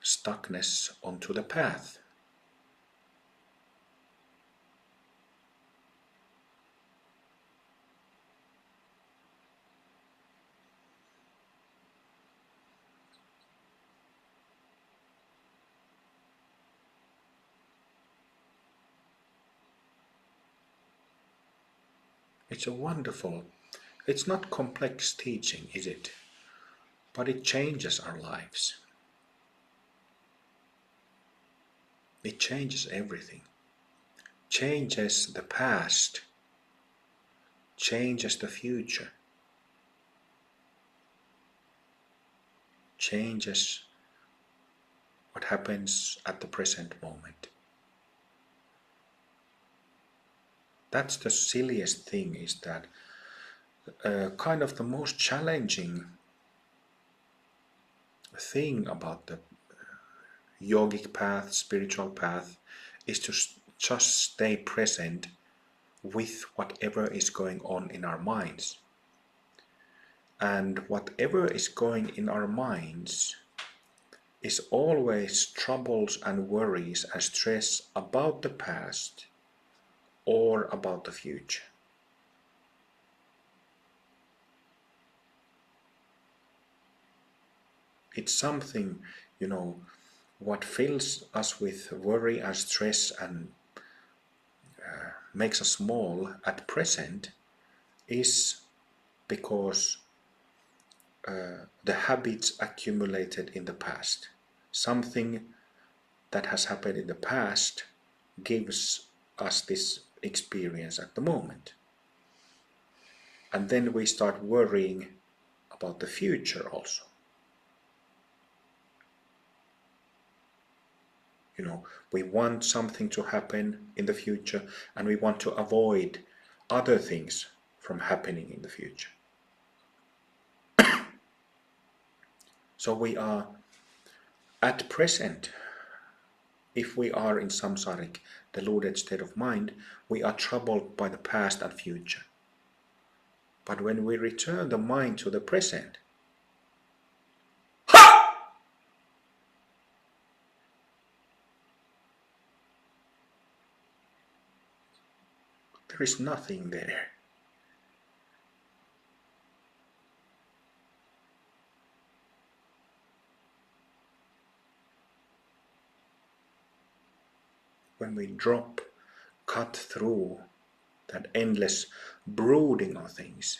stuckness onto the path. It's a wonderful, it's not complex teaching, is it? But it changes our lives. It changes everything. Changes the past. Changes the future. Changes what happens at the present moment. That's the silliest thing, is that kind of the most challenging thing about the yogic path, spiritual path, is to just stay present with whatever is going on in our minds. And whatever is going in our minds is always troubles and worries and stress about the past or about the future. It's something, what fills us with worry and stress and makes us small at present is because the habits accumulated in the past. Something that has happened in the past gives us this experience at the moment. And then we start worrying about the future also. We want something to happen in the future, and we want to avoid other things from happening in the future. So we are at present, if we are in samsaric, deluded state of mind, we are troubled by the past and future. But when we return the mind to the present, there is nothing there. when we drop, cut through that endless brooding of things,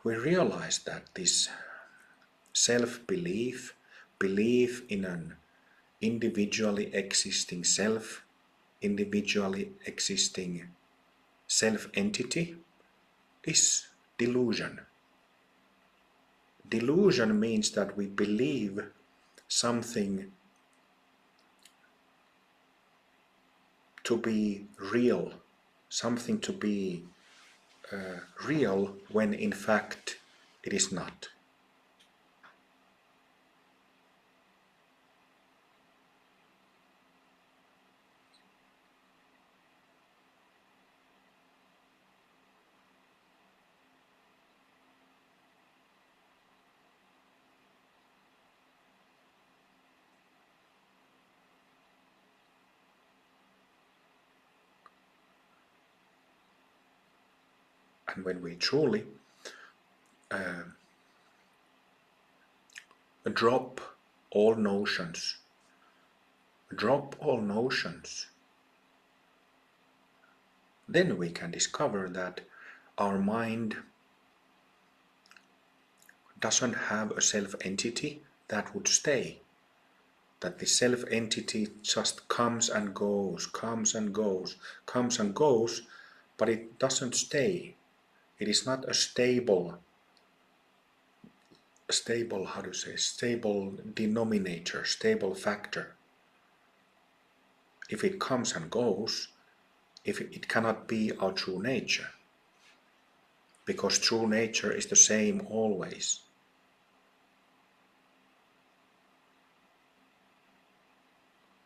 we realize that this self-belief, belief in an individually existing self, individually existing self-entity, is delusion. Delusion means that we believe something to be real, something to be real when in fact it is not. And when we truly drop all notions, then we can discover that our mind doesn't have a self-entity that would stay. That the self-entity just comes and goes, comes and goes, comes and goes, but it doesn't stay. It is not a stable, how do you say, stable denominator, stable factor. If it comes and goes, if it cannot be our true nature, because true nature is the same always.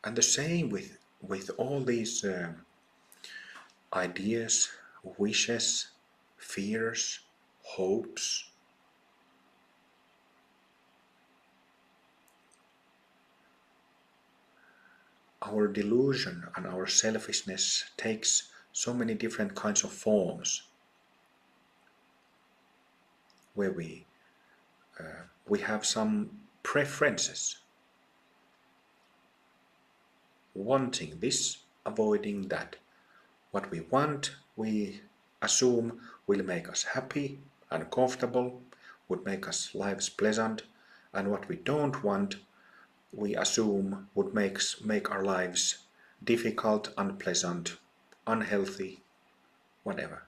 And the same with all these ideas, wishes, fears, hopes. Our delusion and our selfishness takes so many different kinds of forms, where we have some preferences, wanting this, avoiding that. What we want, we assume will make us happy and comfortable, would make us lives pleasant, and what we don't want, we assume would make our lives difficult, unpleasant, unhealthy, whatever.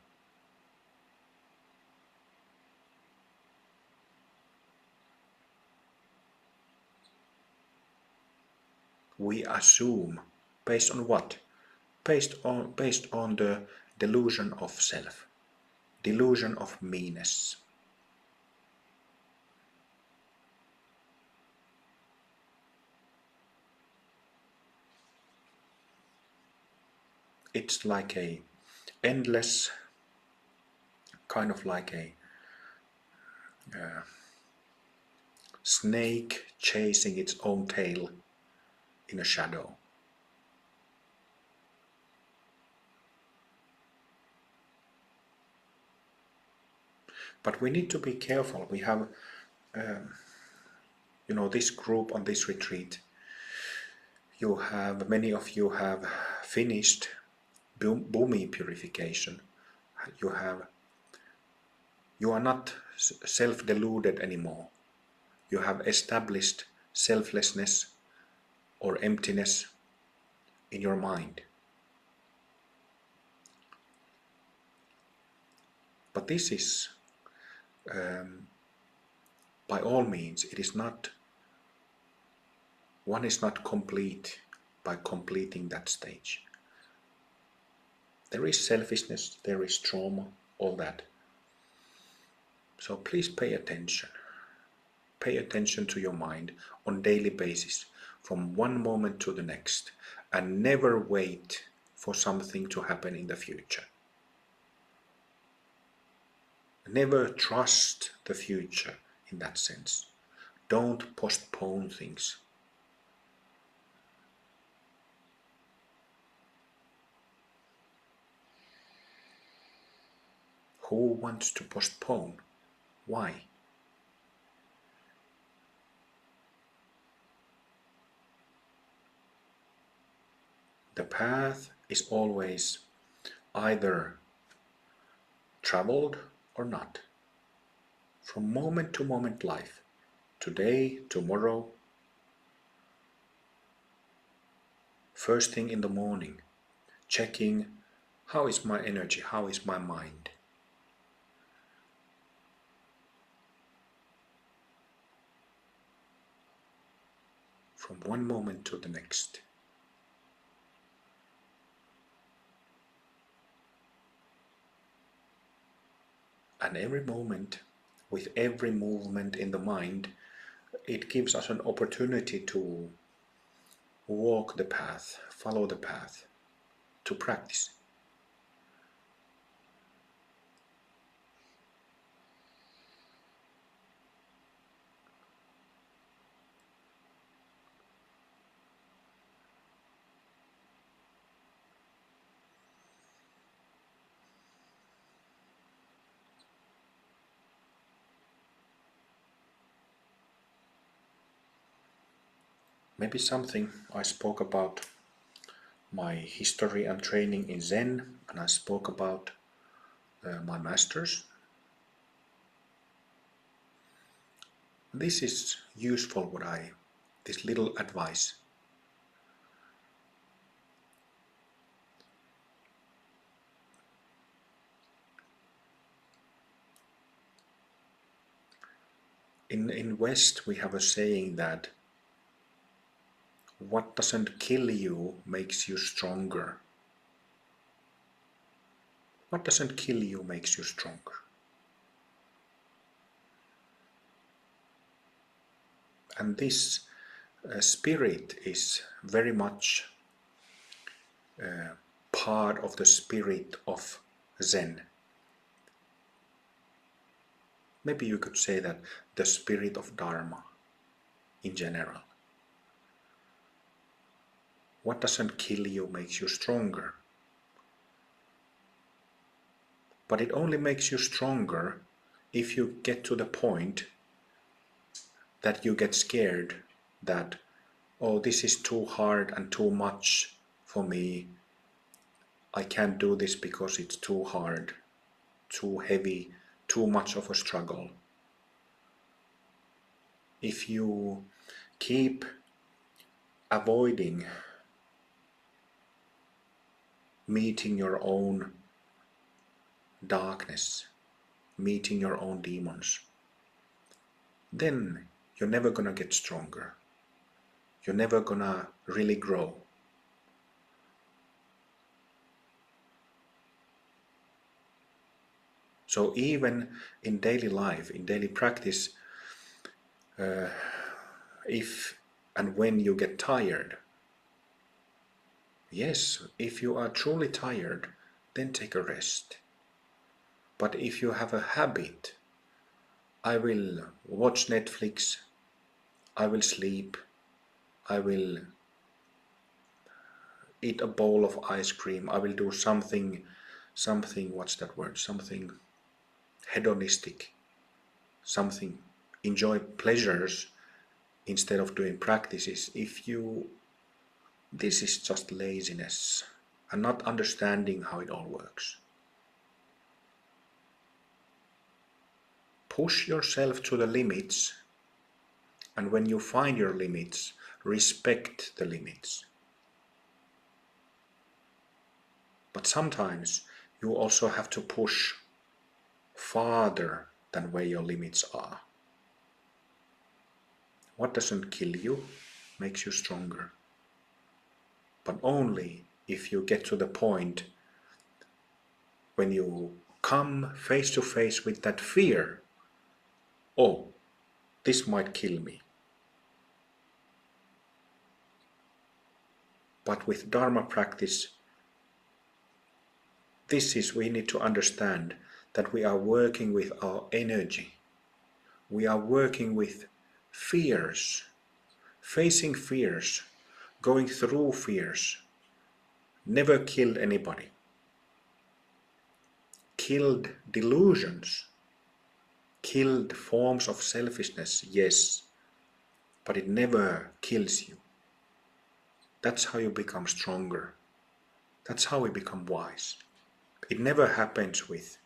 We assume based on what? Based on the delusion of self, delusion of meanness. It's like a endless, kind of like a snake chasing its own tail in a shadow. But we need to be careful. We have, this group on this retreat. Many of you have finished Bhumi purification. You are not self-deluded anymore. You have established selflessness or emptiness in your mind. But this is, by all means, one is not complete by completing that stage. There is selfishness, there is trauma, all that. So please pay attention. Pay attention to your mind on a daily basis, from one moment to the next, and never wait for something to happen in the future. Never trust the future in that sense. Don't postpone things. Who wants to postpone? Why? The path is always either traveled or not. From moment to moment life, today, tomorrow, first thing in the morning, checking how is my energy, how is my mind. From one moment to the next. And every moment, with every movement in the mind, it gives us an opportunity to walk the path, follow the path, to practice. Maybe something I spoke about my history and training in Zen, and I spoke about my masters. This is useful, this little advice. In West, we have a saying that what doesn't kill you makes you stronger. What doesn't kill you makes you stronger. And this spirit is very much part of the spirit of Zen. Maybe you could say that the spirit of Dharma in general. What doesn't kill you makes you stronger. But it only makes you stronger if you get to the point that you get scared that, oh, this is too hard and too much for me. I can't do this because it's too hard, too heavy, too much of a struggle. If you keep avoiding meeting your own darkness, meeting your own demons, then you're never gonna get stronger. You're never gonna really grow. So even in daily life, in daily practice, if and when you get tired, yes, if you are truly tired, then take a rest. But if you have a habit, I will watch Netflix, I will sleep, I will eat a bowl of ice cream, I will do something, what's that word? Something hedonistic, something, enjoy pleasures instead of doing practices. This is just laziness and not understanding how it all works. Push yourself to the limits, and when you find your limits, respect the limits. But sometimes you also have to push farther than where your limits are. What doesn't kill you makes you stronger. But only if you get to the point when you come face to face with that fear. Oh, this might kill me. But with Dharma practice, we need to understand that we are working with our energy. We are working with fears, facing fears, going through fears. Never killed anybody. Killed delusions. Killed forms of selfishness, yes, but it never kills you. That's how you become stronger. That's how we become wise. It never happens with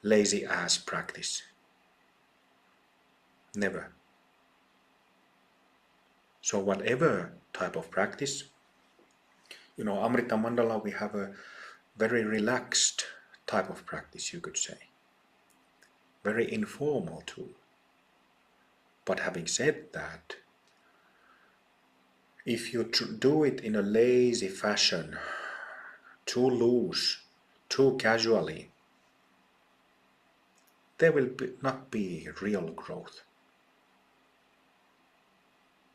lazy ass practice. Never. So whatever type of practice, Amrita Mandala, we have a very relaxed type of practice, you could say. Very informal too. But having said that, if you do it in a lazy fashion, too loose, too casually, there will not be real growth.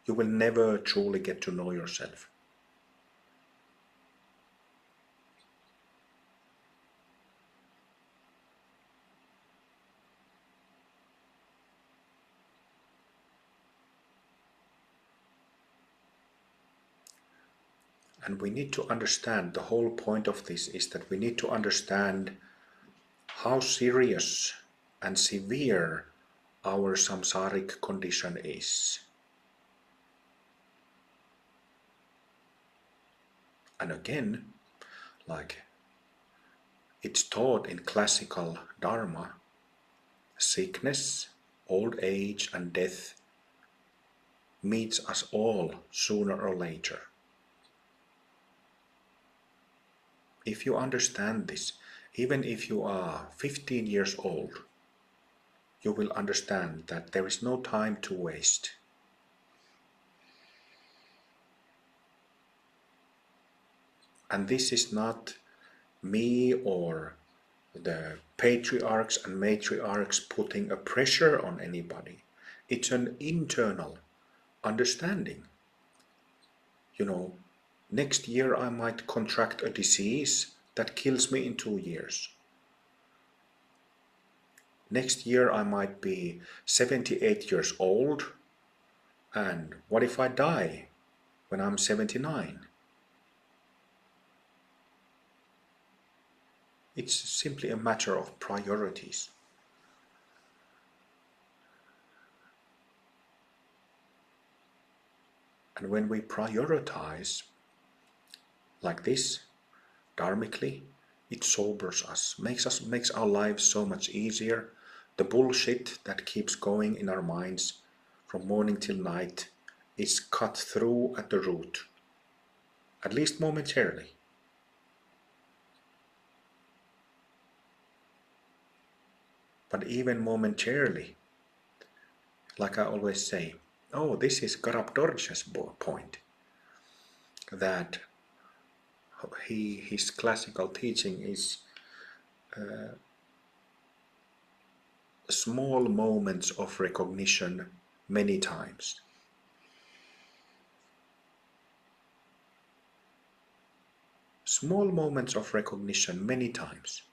You will never truly get to know yourself. And we need to understand, the whole point of this is that we need to understand how serious and severe our samsaric condition is. And again, like it's taught in classical Dharma, sickness, old age, and death meets us all sooner or later. If you understand this, even if you are 15 years old, you will understand that there is no time to waste. And this is not me or the patriarchs and matriarchs putting a pressure on anybody. It's an internal understanding. Next year I might contract a disease that kills me in 2 years. Next year I might be 78 years old, and what if I die when I'm 79? It's simply a matter of priorities. And when we prioritize like this, dharmically, it sobers us, makes our lives so much easier. The bullshit that keeps going in our minds from morning till night is cut through at the root, at least momentarily. But even momentarily, like I always say, this is Karab Dorj's point, that his classical teaching is small moments of recognition many times. Small moments of recognition many times.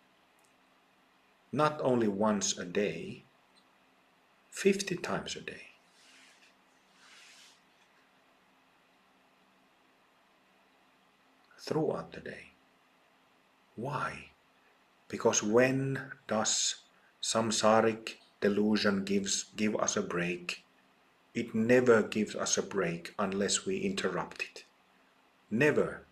Not only once a day, 50 times a day. Throughout the day. Why? Because when does samsaric delusion give us a break? It never gives us a break unless we interrupt it. Never.